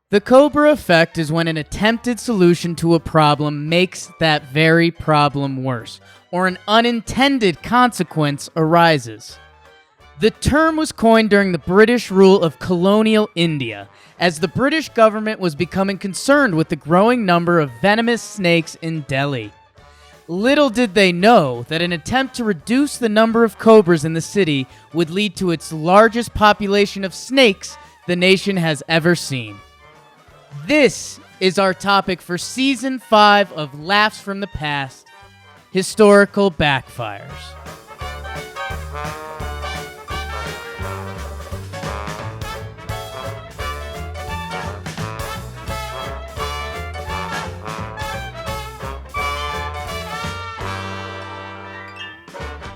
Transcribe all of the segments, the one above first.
The Cobra Effect is when an attempted solution to a problem makes that very problem worse, or an unintended consequence arises. The term was coined during the British rule of colonial India, as the British government was becoming concerned with the growing number of venomous snakes in Delhi. Little did they know that an attempt to reduce the number of cobras in the city would lead to its largest population of snakes the nation has ever seen. This is our topic for Season 5 of Laughs from the Past, Historical Backfires.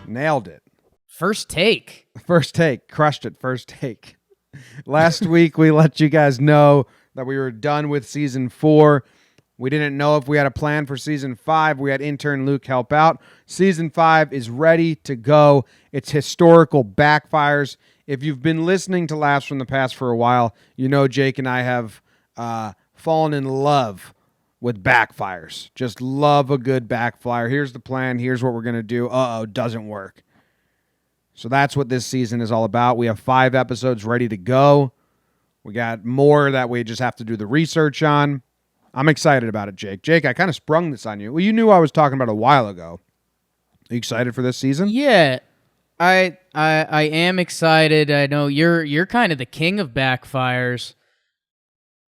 Nailed it. First take. First take. Crushed it. First take. Last week, we let you guys know that we were done with Season 4. We didn't know if we had a plan for Season 5. We had intern Luke help out. Season 5 is ready to go. It's historical backfires. If you've been listening to Laughs from the Past for a while, you know Jake and I have fallen in love with backfires. Just love a good backfire. Here's the plan. Here's what we're going to do. Doesn't work. So that's what this season is all about. We have 5 episodes ready to go. We got more that we just have to do the research on. I'm excited about it, Jake. Jake, I kind of sprung this on you. Well, you knew I was talking about it a while ago. Are you excited for this season? Yeah, I am excited. I know you're kind of the king of backfires.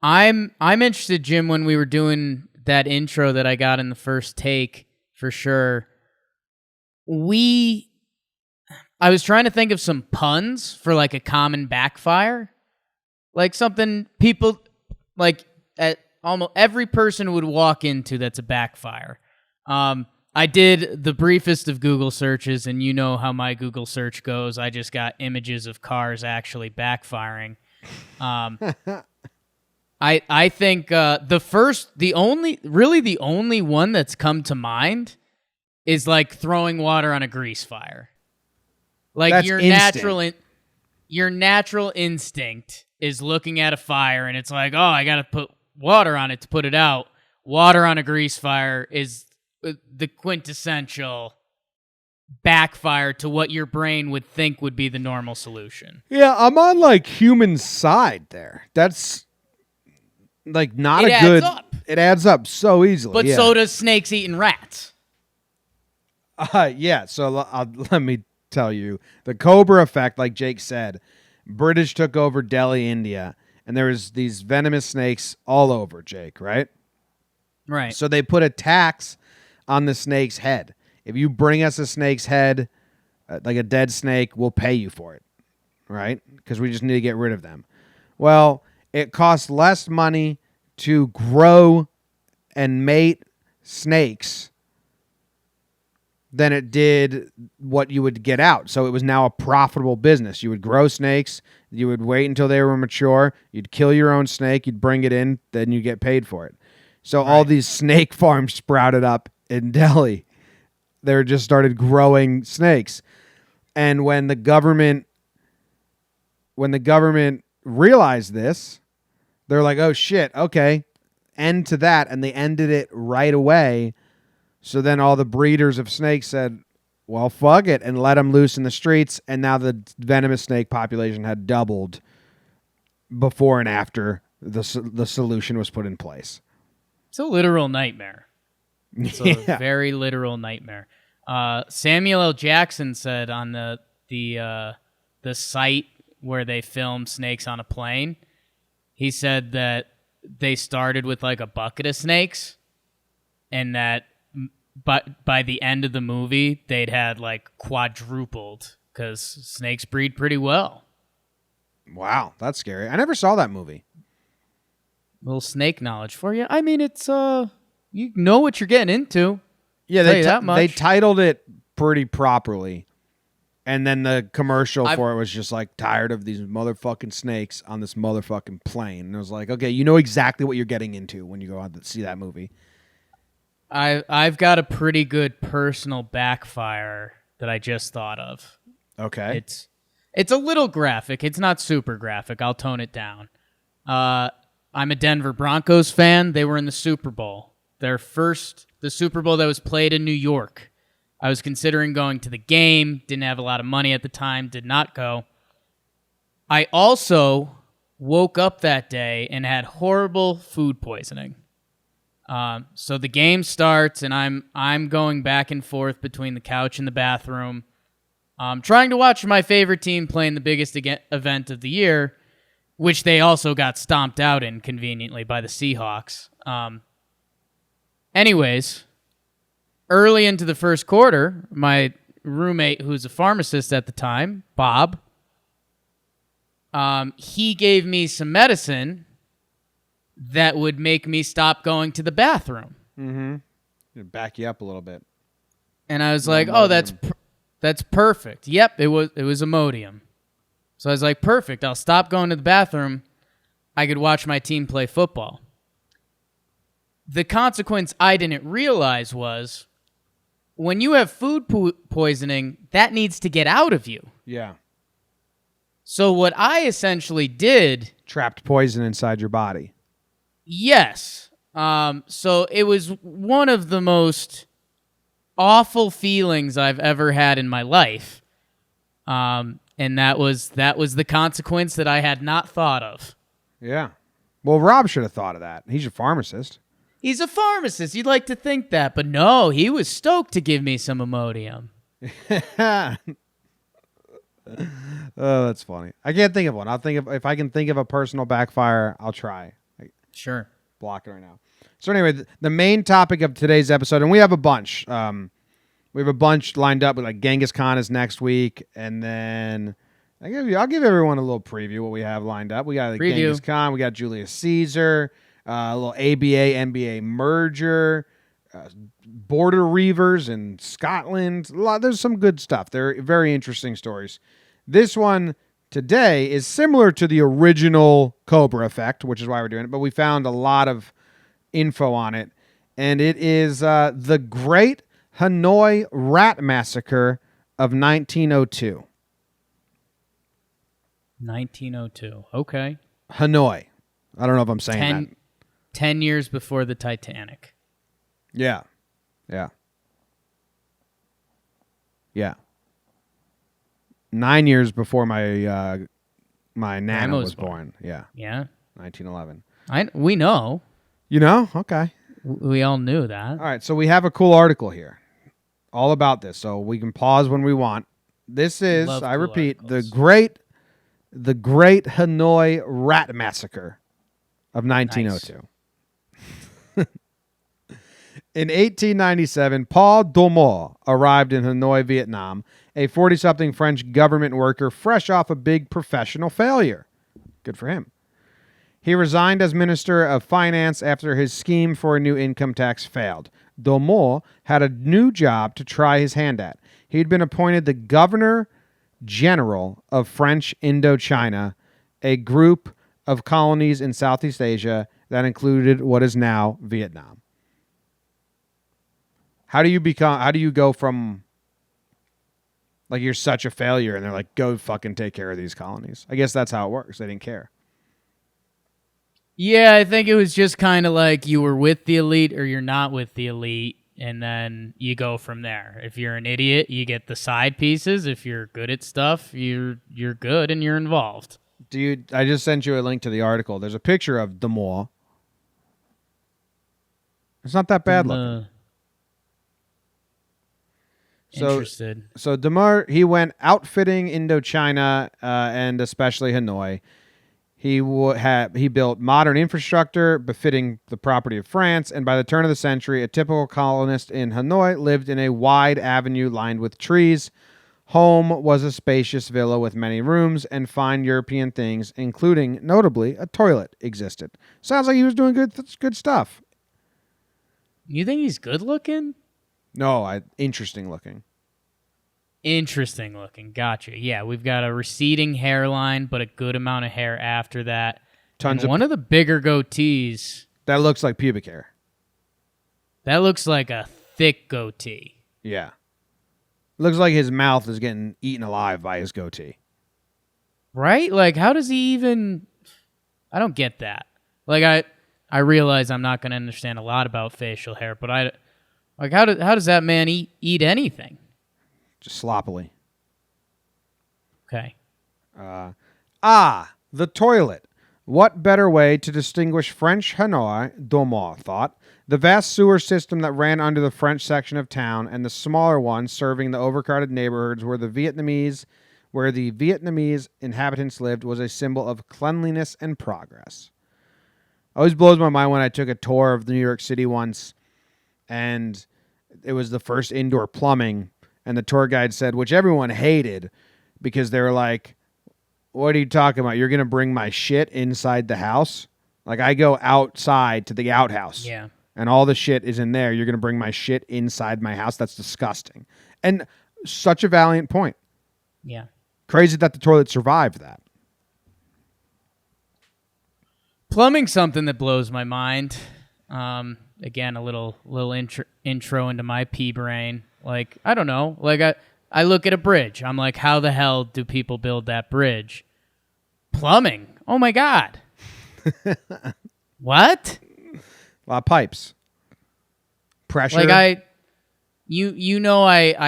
I'm interested, Jim, when we were doing that intro that I got in the first take, for sure. I was trying to think of some puns for like a common backfire. Like something people, like almost every person would walk into that's a backfire. I did the briefest of Google searches, and you know how my Google search goes. I just got images of cars actually backfiring. I think the only one that's come to mind is like throwing water on a grease fire. Like that's your natural instinct is looking at a fire and it's like, oh, I got to put water on it to put it out. Water on a grease fire is the quintessential backfire to what your brain would think would be the normal solution. Yeah, I'm on like human side there. That's like not it a adds good. Up. It adds up so easily. But so does snakes eating rats. Yeah. So let me tell you, the Cobra Effect, like Jake said, British took over Delhi, India, and there was these venomous snakes all over, Jake, right? Right. So they put a tax on the snake's head. If you bring us a snake's head, like a dead snake, we'll pay you for it, right? Because we just need to get rid of them. Well, it costs less money to grow and mate snakes than it did what you would get out. So it was now a profitable business. You would grow snakes. You would wait until they were mature. You'd kill your own snake. You'd bring it in. Then you get paid for it. So all these snake farms sprouted up in Delhi. They just started growing snakes. And when the government realized this, they're like, oh shit, okay, end to that. And they ended it right away. So then all the breeders of snakes said, well, fuck it, and let them loose in the streets. And now the venomous snake population had doubled before and after the solution was put in place. It's a literal nightmare. It's a very literal nightmare. Samuel L. Jackson said on the site where they filmed snakes on a plane, he said that they started with like a bucket of snakes, and that but by the end of the movie, they'd had like quadrupled because snakes breed pretty well. Wow, that's scary. I never saw that movie. Little snake knowledge for you. I mean, it's you know what you're getting into. Yeah, that much. They titled it pretty properly. And then the commercial for it was just like, tired of these motherfucking snakes on this motherfucking plane. And it was like, okay, you know exactly what you're getting into when you go out to see that movie. I've got a pretty good personal backfire that I just thought of. It's a little graphic. It's not super graphic. I'll tone it down. I'm a Denver Broncos fan. They were in the Super Bowl. The Super Bowl that was played in New York. I was considering going to the game. Didn't have a lot of money at the time. Did not go. I also woke up that day and had horrible food poisoning. So the game starts, and I'm going back and forth between the couch and the bathroom, trying to watch my favorite team playing the biggest event of the year, which they also got stomped out in conveniently by the Seahawks. Anyways, early into the first quarter, my roommate, who's a pharmacist at the time, Bob, he gave me some medicine that would make me stop going to the bathroom. Mm-hmm. Back you up a little bit. And I was like, "Oh, that's perfect." Yep, it was Imodium. So I was like, "Perfect. I'll stop going to the bathroom. I could watch my team play football." The consequence I didn't realize was when you have food poisoning, that needs to get out of you. Yeah. So what I essentially did... Trapped poison inside your body. Yes. So it was one of the most awful feelings I've ever had in my life. And that was the consequence that I had not thought of. Yeah. Well, Rob should have thought of that. He's a pharmacist. He's a pharmacist. You'd like to think that, but no, he was stoked to give me some Imodium. Oh, that's funny. I can't think of one. If I can think of a personal backfire, I'll try. Sure. Block it right now. So anyway, the main topic of today's episode, and we have a bunch. We have a bunch lined up with like Genghis Khan is next week, and then I'll give everyone a little preview what we have lined up. We got like Genghis Khan, we got Julius Caesar, a little ABA NBA merger, border reavers in Scotland. There's some good stuff. They're very interesting stories. This one today is similar to the original Cobra Effect, which is why we're doing it, but we found a lot of info on it, and it is the Great Hanoi Rat Massacre of 1902. 1902. Okay. Hanoi. I don't know if I'm saying that. 10 years before the Titanic. Yeah. 9 years before my Nana was born. Yeah. 1911. We know. You know? Okay. We all knew that. All right, so we have a cool article here all about this, so we can pause when we want. This is, I repeat, the great Hanoi Rat Massacre of 1902. Nice. In 1897, Paul Domore arrived in Hanoi, Vietnam, a 40-something French government worker fresh off a big professional failure. Good for him. He resigned as Minister of Finance after his scheme for a new income tax failed. Domore had a new job to try his hand at. He'd been appointed the Governor General of French Indochina, a group of colonies in Southeast Asia that included what is now Vietnam. How do you go from like you're such a failure and they're like, go fucking take care of these colonies? I guess that's how it works. They didn't care. Yeah, I think it was just kind of like you were with the elite or you're not with the elite, and then you go from there. If you're an idiot, you get the side pieces. If you're good at stuff, you're good and you're involved. Dude, I just sent you a link to the article. There's a picture of Domore. It's not that bad looking. Interested. So Domore, he went outfitting Indochina and especially Hanoi. He built modern infrastructure befitting the property of France, and by the turn of the century, a typical colonist in Hanoi lived in a wide avenue lined with trees. Home was a spacious villa with many rooms, and fine European things, including, notably, a toilet, existed. Sounds like he was doing good stuff. You think he's good looking? No, interesting looking. Interesting looking. Gotcha. Yeah, we've got a receding hairline, but a good amount of hair after that. One of the bigger goatees. That looks like pubic hair. That looks like a thick goatee. Yeah. Looks like his mouth is getting eaten alive by his goatee. Right? Like, how does he even... I don't get that. I realize I'm not going to understand a lot about facial hair, but how does that man eat anything? Just sloppily. Okay. The toilet. What better way to distinguish French Hanoi, Domo thought. The vast sewer system that ran under the French section of town and the smaller one serving the overcrowded neighborhoods where the Vietnamese inhabitants lived was a symbol of cleanliness and progress. Always blows my mind when I took a tour of New York City once, and it was the first indoor plumbing, and the tour guide said, which everyone hated, because they were like, what are you talking about? You're going to bring my shit inside the house? Like, I go outside to the outhouse. Yeah. And all the shit is in there. You're going to bring my shit inside my house? That's disgusting. And such a valiant point. Yeah. Crazy that the toilet survived that. Plumbing's something that blows my mind. Again, a little intro into my pea brain. Like, I don't know. Like, I look at a bridge. I'm like, how the hell do people build that bridge? Plumbing. Oh, my God. What? A lot of pipes. Pressure. Like, I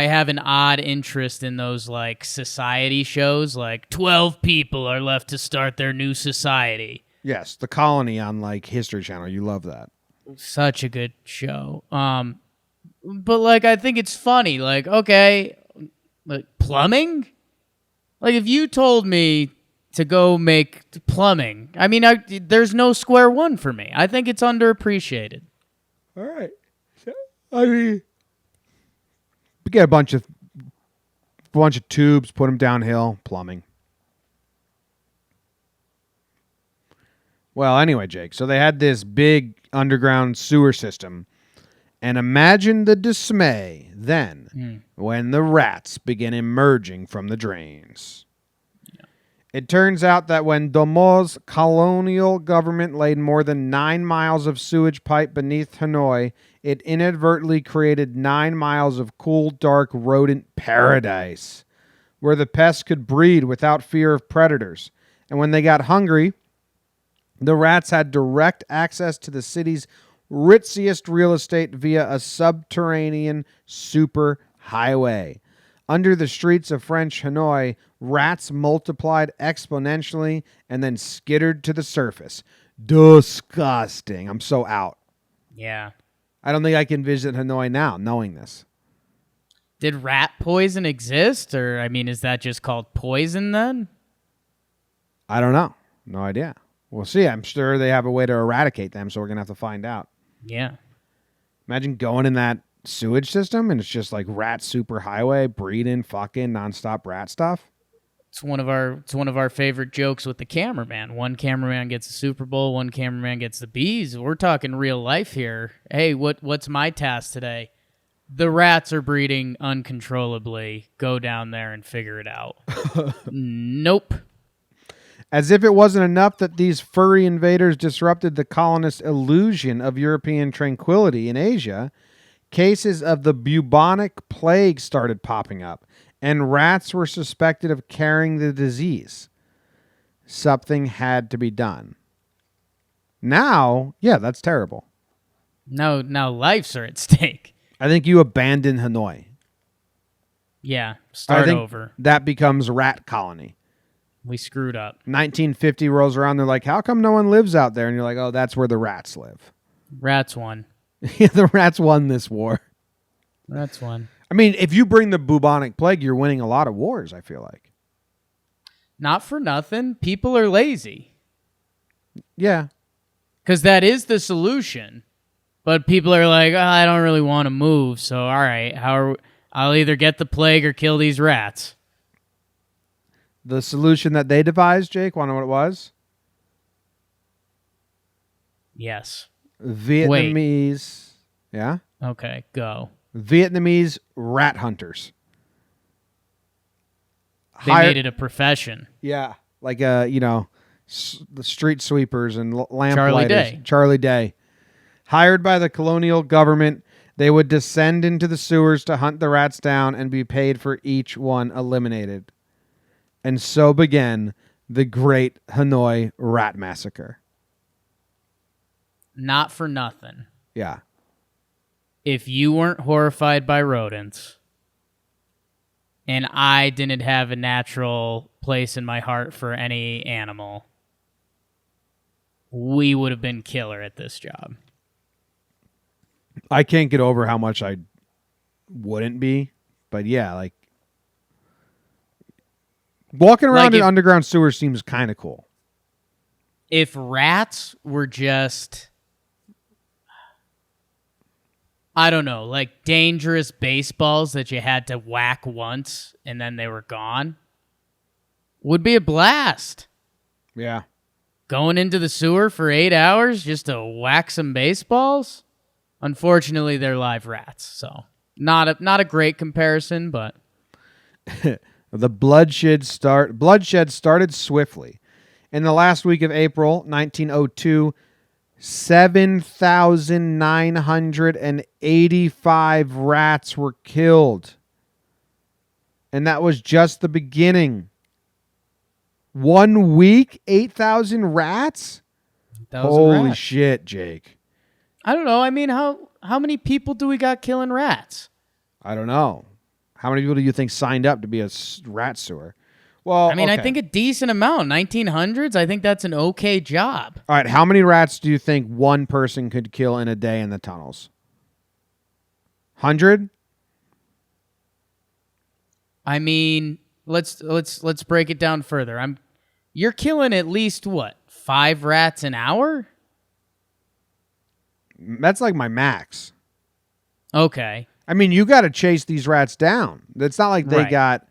have an odd interest in those, like, society shows. Like, 12 people are left to start their new society. Yes, The Colony on, like, History Channel. You love that. Such a good show. But, like, I think it's funny. Like, okay, like, plumbing? Like, if you told me to go make plumbing, I mean, there's no square one for me. I think it's underappreciated. All right. I mean, get a bunch of tubes, put them downhill, plumbing. Well, anyway, Jake, so they had this big underground sewer system. And imagine the dismay then when the rats begin emerging from the drains. Yeah. It turns out that when Domo's colonial government laid more than 9 miles of sewage pipe beneath Hanoi, it inadvertently created 9 miles of cool, dark rodent paradise where the pests could breed without fear of predators. And when they got hungry, the rats had direct access to the city's ritziest real estate via a subterranean super highway. Under the streets of French Hanoi, rats multiplied exponentially and then skittered to the surface. Disgusting. I'm so out. Yeah. I don't think I can visit Hanoi now, knowing this. Did rat poison exist? Or, I mean, is that just called poison then? I don't know. No idea. We'll see. I'm sure they have a way to eradicate them, so we're going to have to find out. Yeah. Imagine going in that sewage system and it's just like rat super highway, breeding, fucking nonstop rat stuff. It's one of our favorite jokes with the cameraman. One cameraman gets the Super Bowl, one cameraman gets the bees. We're talking real life here. Hey, what's my task today? The rats are breeding uncontrollably. Go down there and figure it out. Nope. As if it wasn't enough that these furry invaders disrupted the colonists' illusion of European tranquility in Asia, cases of the bubonic plague started popping up, and rats were suspected of carrying the disease. Something had to be done. Now, yeah, that's terrible. Now lives are at stake. I think you abandon Hanoi. Yeah, start over. That becomes rat colony. We screwed up. 1950 rolls around. They're like, how come no one lives out there? And you're like, oh, that's where the rats live. Rats won. Yeah, the rats won this war. Rats won. I mean, if you bring the bubonic plague, you're winning a lot of wars, I feel like. Not for nothing. People are lazy. Yeah. Because that is the solution. But people are like, oh, I don't really want to move. So, all right, I'll either get the plague or kill these rats. The solution that they devised, Jake, want to know what it was? Yes. Vietnamese. Wait. Yeah? Okay, go. Vietnamese rat hunters. They made it a profession. Yeah. Like, the street sweepers and lamp Charlie Day. Hired by the colonial government, they would descend into the sewers to hunt the rats down and be paid for each one eliminated. And so began the Great Hanoi Rat Massacre. not for nothing. Yeah. If you weren't horrified by rodents and I didn't have a natural place in my heart for any animal, we would have been killer at this job. I can't get over how much I wouldn't be, but yeah, like walking around in underground sewers seems kind of cool. If rats were just, I don't know, like dangerous baseballs that you had to whack once and then they were gone, would be a blast. Yeah. Going into the sewer for 8 hours just to whack some baseballs? Unfortunately, they're live rats, so not a great comparison, but the bloodshed started swiftly. In the last week of April 1902, 7,985 rats were killed. And that was just the beginning. 1 week, 8,000 rats? Holy shit, Jake. I don't know. I mean, how many people do we got killing rats? I don't know. How many people do you think signed up to be a rat sewer? Well, I mean, okay. I think a decent amount. 1900s, I think that's an okay job. All right, how many rats do you think one person could kill in a day in the tunnels? 100? I mean, let's break it down further. You're killing at least what? 5 rats an hour? That's like my max. Okay. I mean, you got to chase these rats down. It's not like they got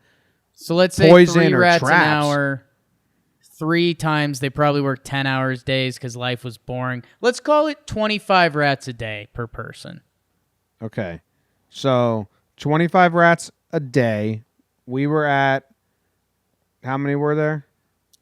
so let's say poison 3 or rats traps. an hour. 3 times they probably work 10 hours days because life was boring. Let's call it 25 rats a day per person. Okay. So 25 rats a day. We were at, how many were there?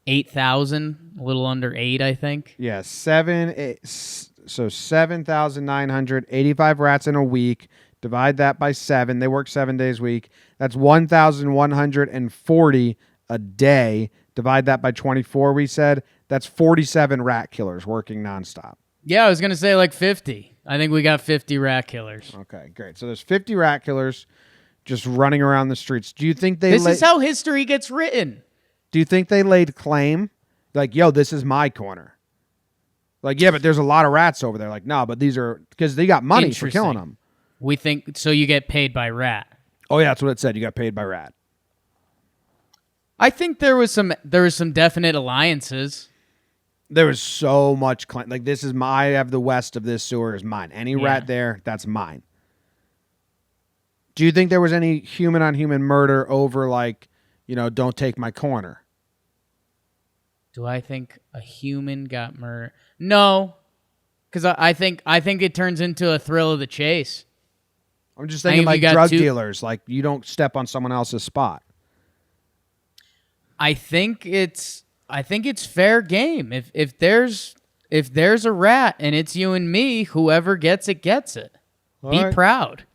8,000, a little under 8, I think. Yeah, 7,985 rats in a week. Divide that by 7. They work 7 days a week. That's 1,140 a day. Divide that by 24, we said. That's 47 rat killers working nonstop. Yeah, I was going to say like 50. I think we got 50 rat killers. Okay, great. So there's 50 rat killers just running around the streets. Do you think they... This is how history gets written. Do you think they laid claim? Like, yo, this is my corner. Like, yeah, but there's a lot of rats over there. Like, no, but these are... Because they got money for killing them. We think... So you get paid by rat. Oh, yeah, that's what it said. You got paid by rat. I think there was some definite alliances. There was so much... Like, this is my... I have the west of this sewer is mine. Any rat there, that's mine. Do you think there was any human-on-human murder over, like, you know, don't take my corner? Do I think a human got murdered? No, because I think it turns into a thrill of the chase. I'm just thinking like drug dealers. Like, you don't step on someone else's spot. I think it's fair game. If there's a rat and it's you and me, whoever gets it gets it. Be proud.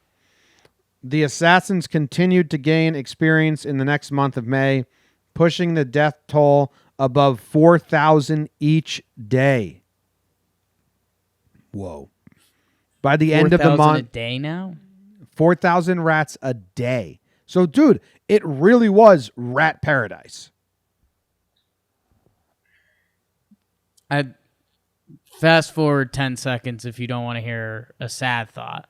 The assassins continued to gain experience in the next month of May, pushing the death toll above 4,000 each day. Whoa. By the end of the month... 4,000 a day now? 4,000 rats a day. So, dude, it really was rat paradise. I'd fast forward 10 seconds if you don't want to hear a sad thought.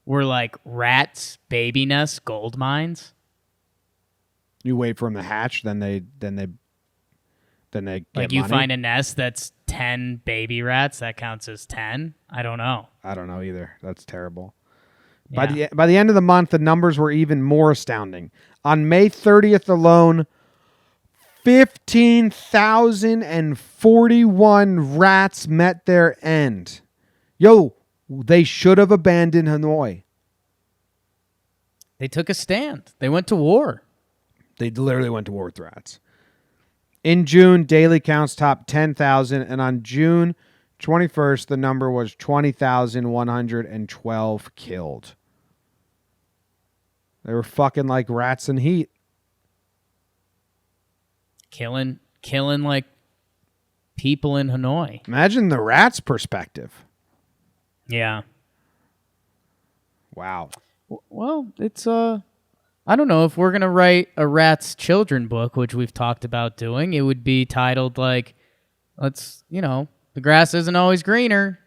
Were like rats, baby nests, gold mines. You wait for them to hatch, then they get like you money. find a nest that's 10 baby rats, that counts as 10. I don't know. I don't know either. That's terrible. Yeah. By the end of the month, the numbers were even more astounding. On May 30th alone, 15,041 rats met their end. Yo, they should have abandoned Hanoi. They took a stand. They went to war. They literally went to war with rats. In June, daily counts topped 10,000, and on June 21st, the number was 20,112 killed. They were fucking like rats in heat. Killing like people in Hanoi. Imagine the rats' perspective. Yeah. Wow. Well, it's I don't know if we're gonna write a rat's children book, which we've talked about doing. It would be titled like, the grass isn't always greener.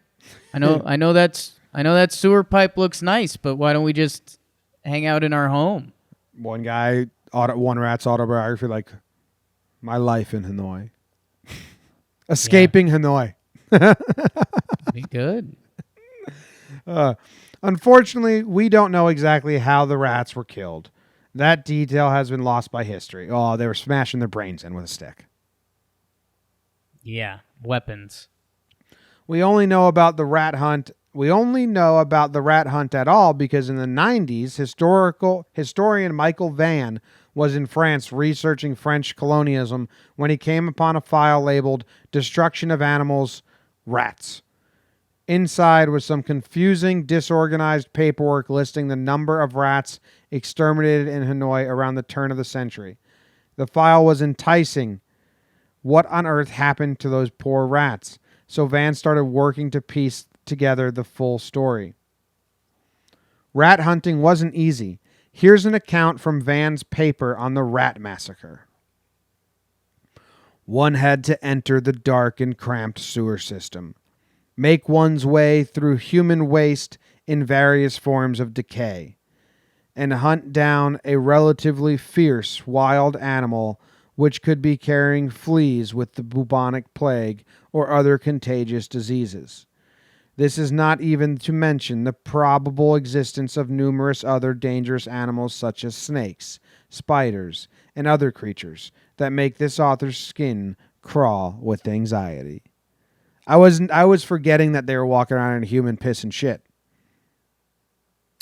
I know that sewer pipe looks nice, but why don't we just hang out in our home? One rat's autobiography, like, my life in Hanoi. Escaping Hanoi. Be good. Unfortunately, we don't know exactly how the rats were killed. That detail has been lost by history. Oh, they were smashing their brains in with a stick. Yeah, weapons. We only know about the rat hunt. We only know about the rat hunt at all because in the 90s, historian Michael Van was in France researching French colonialism when he came upon a file labeled Destruction of Animals, Rats. Inside was some confusing, disorganized paperwork listing the number of rats exterminated in Hanoi around the turn of the century. The file was enticing. What on earth happened to those poor rats? So Van started working to piece together the full story. Rat hunting wasn't easy. Here's an account from Van's paper on the rat massacre. One had to enter the dark and cramped sewer system, make one's way through human waste in various forms of decay, and hunt down a relatively fierce wild animal which could be carrying fleas with the bubonic plague or other contagious diseases. This is not even to mention the probable existence of numerous other dangerous animals such as snakes, spiders, and other creatures that make this author's skin crawl with anxiety. I was forgetting that they were walking around in human piss and shit.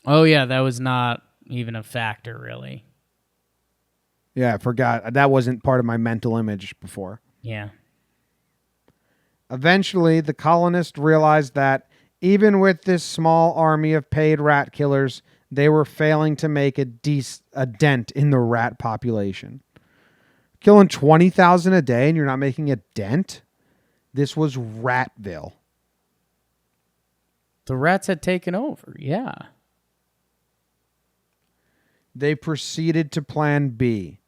Oh yeah, that was not even a factor, really. Yeah, I forgot. That wasn't part of my mental image before. Yeah. Eventually, the colonists realized that even with this small army of paid rat killers, they were failing to make a dent in the rat population. Killing 20,000 a day and you're not making a dent? This was Ratville. The rats had taken over, yeah. They proceeded to Plan B,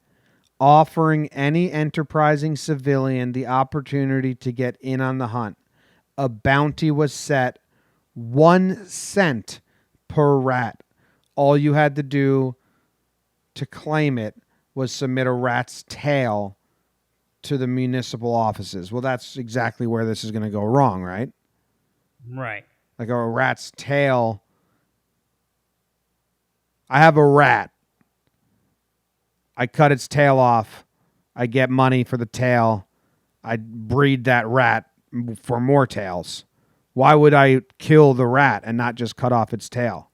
offering any enterprising civilian the opportunity to get in on the hunt. A bounty was set, 1 cent per rat. All you had to do to claim it was submit a rat's tail to the municipal offices. Well, that's exactly where this is going to go wrong, right? Right. Like a rat's tail. I have a rat. I cut its tail off. I get money for the tail. I breed that rat for more tails. Why would I kill the rat and not just cut off its tail?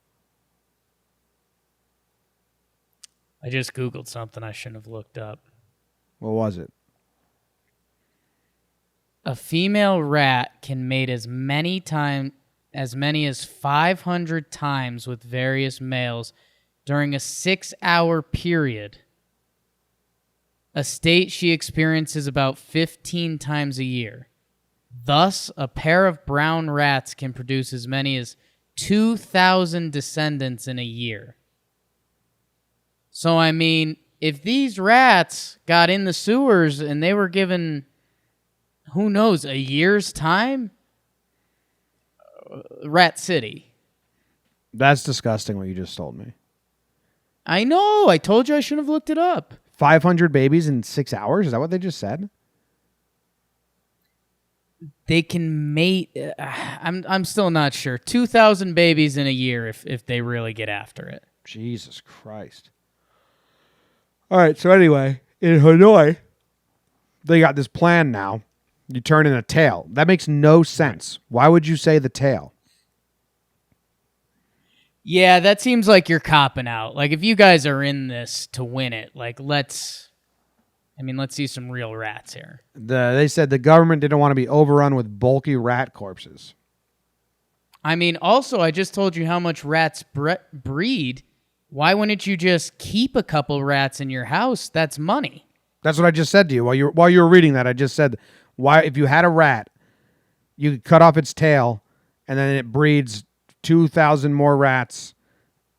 I just Googled something I shouldn't have looked up. What was it? A female rat can mate as many as 500 times with various males during a 6-hour period. A state she experiences about 15 times a year. Thus, a pair of brown rats can produce as many as 2,000 descendants in a year. So, I mean, if these rats got in the sewers and they were given, who knows, a year's time? Rat City. That's disgusting what you just told me. I know. I told you I shouldn't have looked it up. 500 babies in 6 hours? Is that what they just said? They can mate. I'm still not sure. 2,000 babies in a year if they really get after it. Jesus Christ. All right, so anyway, in Hanoi, they got this plan now. You turn in a tail. That makes no sense. Why would you say the tail? Yeah, that seems like you're copping out. Like, if you guys are in this to win it, like, let's see some real rats here. They said the government didn't want to be overrun with bulky rat corpses. I mean, also, I just told you how much rats breed. Why wouldn't you just keep a couple rats in your house? That's money. That's what I just said to you. While you were reading that, I just said, why if you had a rat, you could cut off its tail and then it breeds 2,000 more rats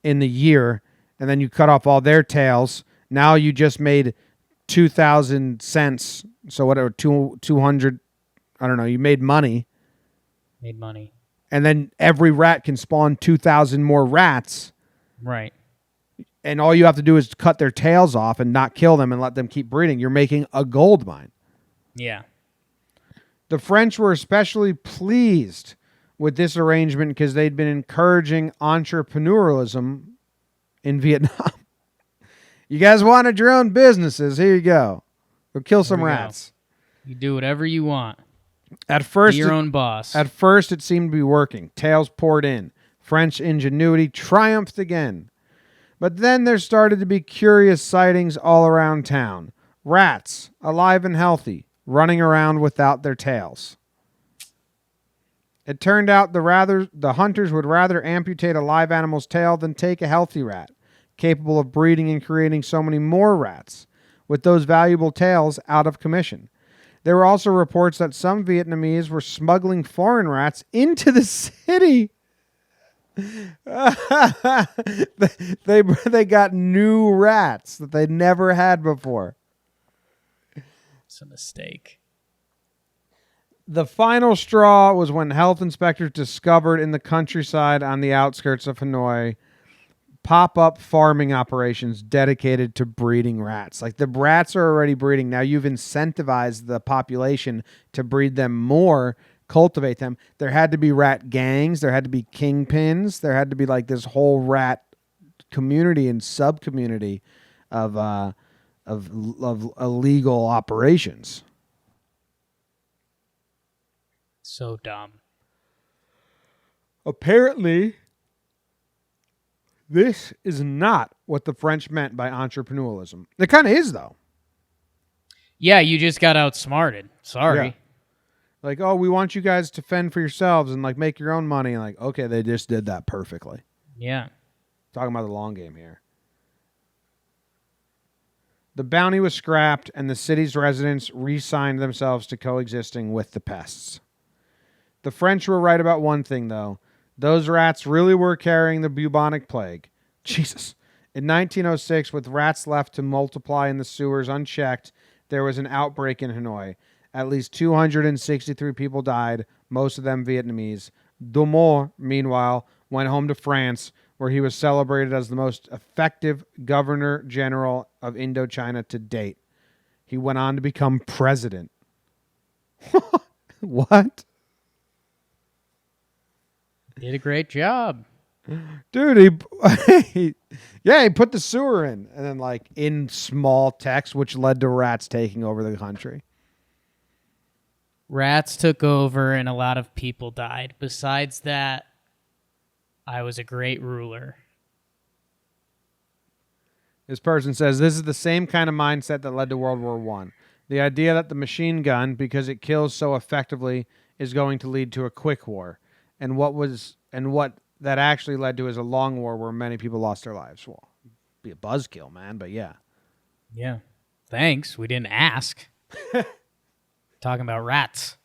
in the year, and then you cut off all their tails. Now you just made 2,000 cents. So whatever, 200, I don't know, you made money. Made money. And then every rat can spawn 2,000 more rats. Right. And all you have to do is cut their tails off and not kill them and let them keep breeding. You're making a gold mine. Yeah. The French were especially pleased with this arrangement because they'd been encouraging entrepreneurialism in Vietnam. You guys wanted your own businesses. Here you go. Go kill some rats. You do whatever you want. At first, be your own boss. At first, it seemed to be working. Tails poured in. French ingenuity triumphed again. But then there started to be curious sightings all around town. Rats, alive and healthy, running around without their tails. It turned out the hunters would rather amputate a live animal's tail than take a healthy rat, capable of breeding and creating so many more rats, with those valuable tails out of commission. There were also reports that some Vietnamese were smuggling foreign rats into the city. they got new rats that they never had before. It's a mistake. The final straw was when health inspectors discovered in the countryside on the outskirts of Hanoi pop-up farming operations dedicated to breeding rats. Like, the rats are already breeding. Now you've incentivized the population to breed them more, cultivate them. There had to be rat gangs. There had to be kingpins. There had to be like this whole rat community and sub-community of illegal operations. So dumb. Apparently, this is not what the French meant by entrepreneurialism. It kind of is, though. Yeah, you just got outsmarted. Sorry. Yeah. Like, oh, we want you guys to fend for yourselves and like make your own money. And like, okay, they just did that perfectly. Yeah. Talking about the long game here. The bounty was scrapped, and the city's residents re-signed themselves to coexisting with the pests. The French were right about one thing, though. Those rats really were carrying the bubonic plague. Jesus. In 1906, with rats left to multiply in the sewers unchecked, there was an outbreak in Hanoi. At least 263 people died, most of them Vietnamese. Dumont, meanwhile, went home to France, where he was celebrated as the most effective governor-general of Indochina to date. He went on to become president. What? Did a great job. Dude, he put the sewer in, and then like in small text, which led to rats taking over the country. Rats took over and a lot of people died. Besides that, I was a great ruler. This person says this is the same kind of mindset that led to World War I. The idea that the machine gun, because it kills so effectively, is going to lead to a quick war. And what that actually led to is a long war where many people lost their lives. Well, be a buzzkill, man, but yeah. Yeah. Thanks. We didn't ask. Talking about rats.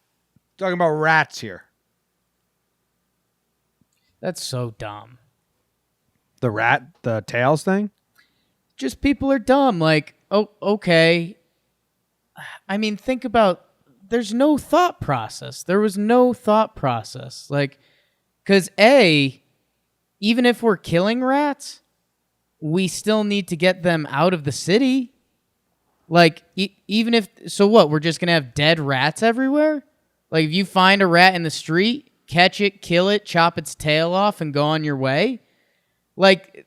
Talking about rats here. That's so dumb. The tails thing? Just people are dumb. Like, oh, okay. I mean, think about, there's no thought process. There was no thought process. Like, because even if we're killing rats, we still need to get them out of the city. Like, even if, so what, we're just going to have dead rats everywhere? Like, if you find a rat in the street, catch it, kill it, chop its tail off, and go on your way? Like,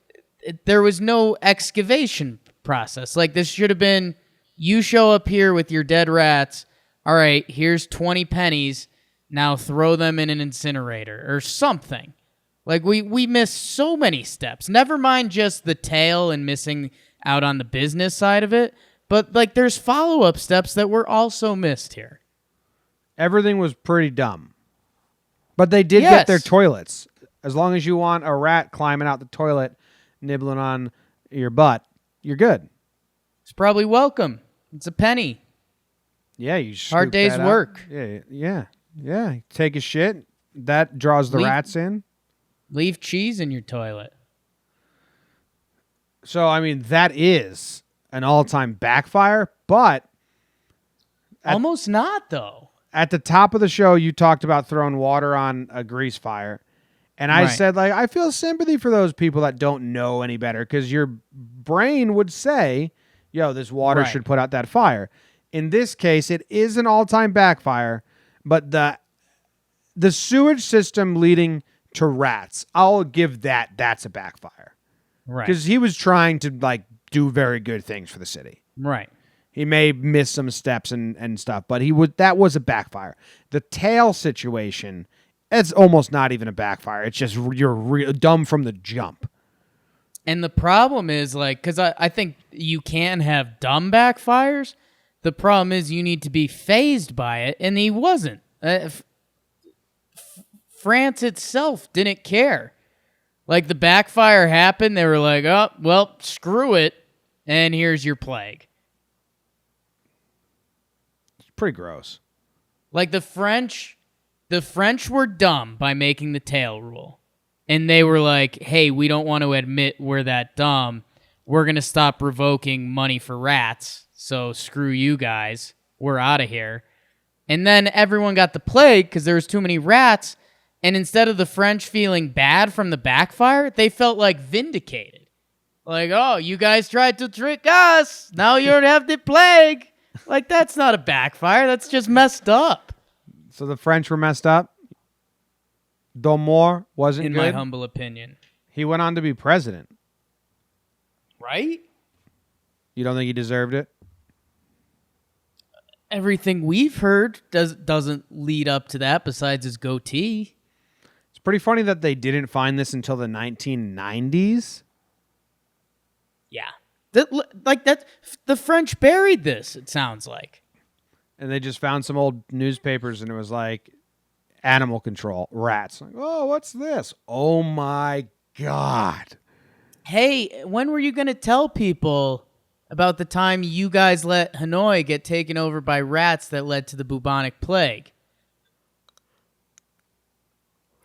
there was no excavation process. Like, this should have been, you show up here with your dead rats, all right, here's 20 pennies, now throw them in an incinerator, or something. Like, we missed so many steps. Never mind just the tail and missing out on the business side of it, but, like, there's follow-up steps that were also missed here. Everything was pretty dumb. But they did get their toilets. As long as you want a rat climbing out the toilet, nibbling on your butt, you're good. It's probably welcome. It's a penny. Yeah, you hard day's work. Yeah. Take a shit, that draws the Leave- rats in. Leave cheese in your toilet. So, I mean, that is an all-time backfire, but Almost not, though. at the top of the show, you talked about throwing water on a grease fire. And I Right. said, like, I feel sympathy for those people that don't know any better because your brain would say, yo, this water Right. should put out that fire. In this case, it is an all-time backfire, but the sewage system leading to rats, I'll give that's a backfire. Right. Because he was trying to, like, do very good things for the city. Right. He may miss some steps and stuff, but that was a backfire. The tail situation, it's almost not even a backfire. It's just you're dumb from the jump. And the problem is, like, because I think you can have dumb backfires. The problem is you need to be phased by it, and he wasn't. France itself didn't care. Like, the backfire happened, they were like, oh, well, screw it, and here's your plague. It's pretty gross. Like, the French were dumb by making the tail rule. And they were like, hey, we don't want to admit we're that dumb. We're going to stop revoking money for rats. So screw you guys. We're out of here. And then everyone got the plague because there was too many rats. And instead of the French feeling bad from the backfire, they felt like vindicated. Like, oh, you guys tried to trick us. Now you have the plague. Like, that's not a backfire. That's just messed up. So the French were messed up. Domore wasn't In good. my humble opinion. He went on to be president. Right? You don't think he deserved it? Everything we've heard doesn't lead up to that besides his goatee. It's pretty funny that they didn't find this until the 1990s. Yeah. The French buried this, it sounds like. And they just found some old newspapers and it was like animal control, rats. Like, oh, what's this? Oh my God. Hey, when were you going to tell people about the time you guys let Hanoi get taken over by rats that led to the bubonic plague?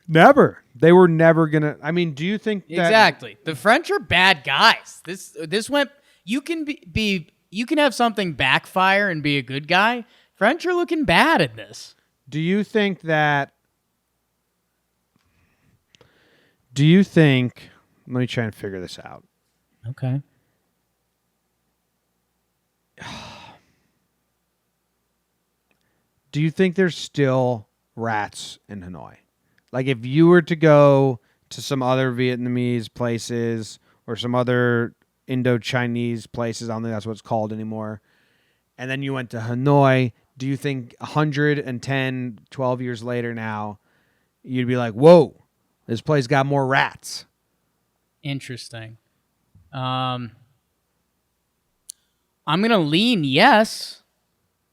Never. They were never going to. I mean, do you think that. Exactly. The French are bad guys. This went. You can be. You can have something backfire and be a good guy. French are looking bad at this. Do you think that. Do you think. Let me try and figure this out. Okay. Do you think there's still rats in Hanoi? Like if you were to go to some other Vietnamese places or some other Indo-Chinese places, I don't think that's what it's called anymore, and then you went to Hanoi, do you think 110, 12 years later now, you'd be like, whoa, this place got more rats? Interesting. I'm going to lean yes,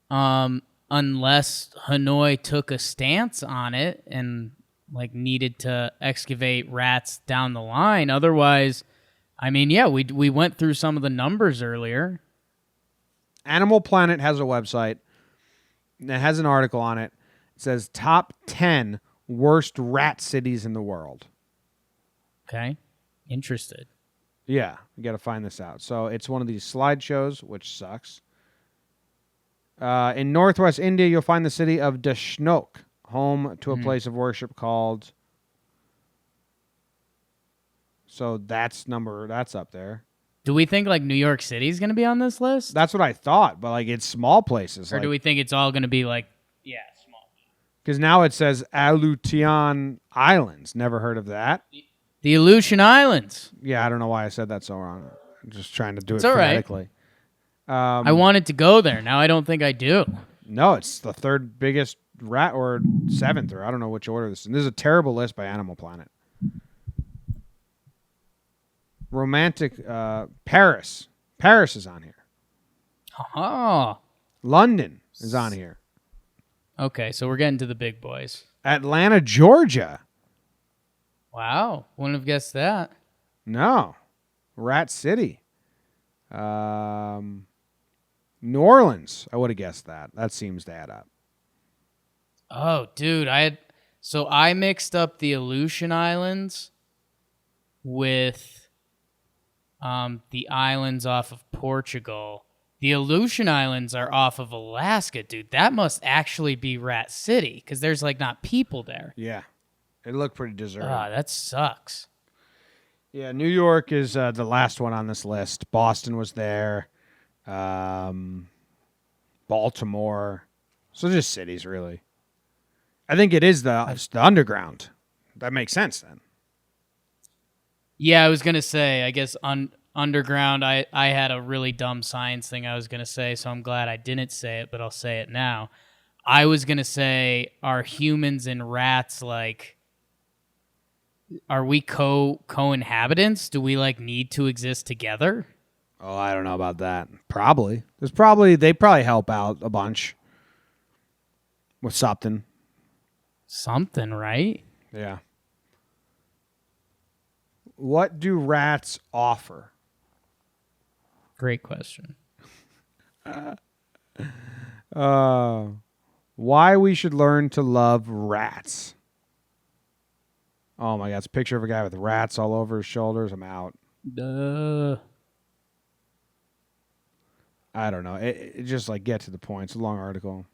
unless Hanoi took a stance on it and like needed to excavate rats down the line. Otherwise, I mean, yeah, we went through some of the numbers earlier. Animal Planet has a website. And it has an article on it. It says top 10 worst rat cities in the world. Okay. Interested. Yeah, you got to find this out. So it's one of these slideshows, which sucks. In northwest India, you'll find the city of Dashnok, home to a place of worship called. So that's up there. Do we think like New York City is going to be on this list? That's what I thought, but like it's small places. Or do we think it's all going to be like, yeah, small? Because now it says Aleutian Islands. Never heard of that. The Aleutian Islands. Yeah, I don't know why I said that so wrong. I'm just trying to do It's it all right. phonetically. I wanted to go there. Now I don't think I do. No, it's the third biggest rat or seventh, or I don't know which order this is. And this is a terrible list by Animal Planet. Romantic Paris. Paris is on here. Oh. London is on here. Okay, so we're getting to the big boys. Atlanta, Georgia. Wow. Wouldn't have guessed that. No. Rat City. New Orleans. I would have guessed that. That seems to add up. Oh, dude, So I mixed up the Aleutian Islands with the islands off of Portugal. The Aleutian Islands are off of Alaska, dude. That must actually be Rat City because there's like not people there. Yeah. It looked pretty deserted. That sucks. Yeah, New York is the last one on this list. Boston was there. Baltimore. So just cities, really. I think it is the underground. That makes sense then. Yeah, I was going to say, I guess underground, I had a really dumb science thing I was going to say, so I'm glad I didn't say it, but I'll say it now. I was going to say, are humans and rats like, are we co-inhabitants? Do we like need to exist together? Oh, I don't know about that. Probably. They probably help out a bunch with something. Something, right? Yeah. What do rats offer? Great question. Why we should learn to love rats. Oh my God, it's a picture of a guy with rats all over his shoulders. I'm out. I don't know. It just like get to the point. It's a long article.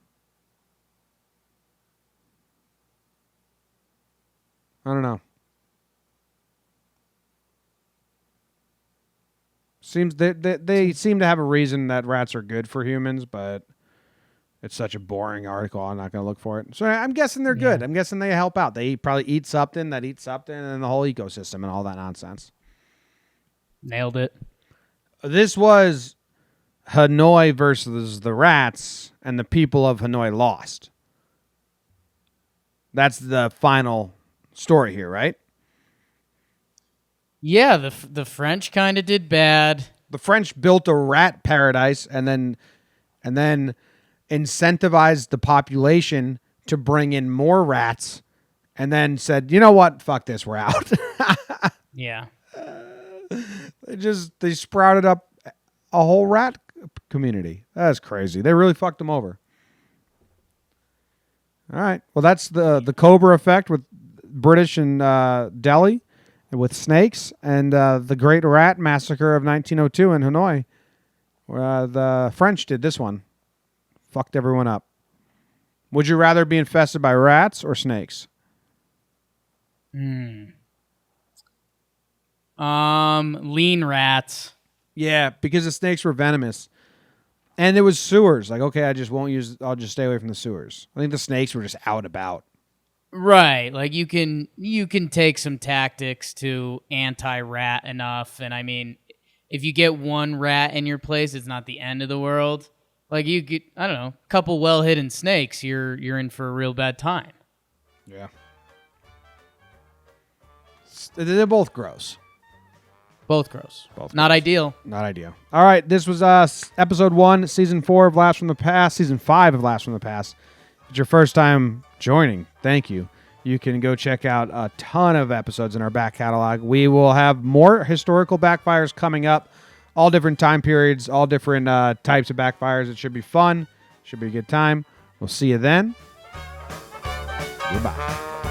I don't know. Seems they seem to have a reason that rats are good for humans, but it's such a boring article. I'm not going to look for it. So I'm guessing they're good. I'm guessing they help out. They probably eat something that eats something, and the whole ecosystem and all that nonsense. Nailed it. This was Hanoi versus the rats, and the people of Hanoi lost. That's the final story here, right? Yeah, the French kind of did bad. The French built a rat paradise and then incentivized the population to bring in more rats and then said, "You know what? Fuck this, we're out." Yeah. They sprouted up a whole rat community. That's crazy. They really fucked them over. All right. Well, that's the Cobra Effect with British and Delhi with snakes, and the Great Rat Massacre of 1902 in Hanoi. The French did this one. Fucked everyone up. Would you rather be infested by rats or snakes? Lean rats. Yeah, because the snakes were venomous. And it was sewers. Like, okay, I'll just stay away from the sewers. I think the snakes were just out and about. Right. Like you can take some tactics to anti-rat enough. And I mean, if you get one rat in your place, it's not the end of the world. Like you get, I don't know, a couple well-hidden snakes, you're in for a real bad time. Yeah. They're both gross. Both gross. Not ideal. Not ideal. All right, this was episode 1, season 4 of Blast from the Past, season 5 of Blast from the Past. If it's your first time joining, thank you. You can go check out a ton of episodes in our back catalog. We will have more historical backfires coming up, all different time periods, all different types of backfires. It should be fun. Should be a good time. We'll see you then. Goodbye.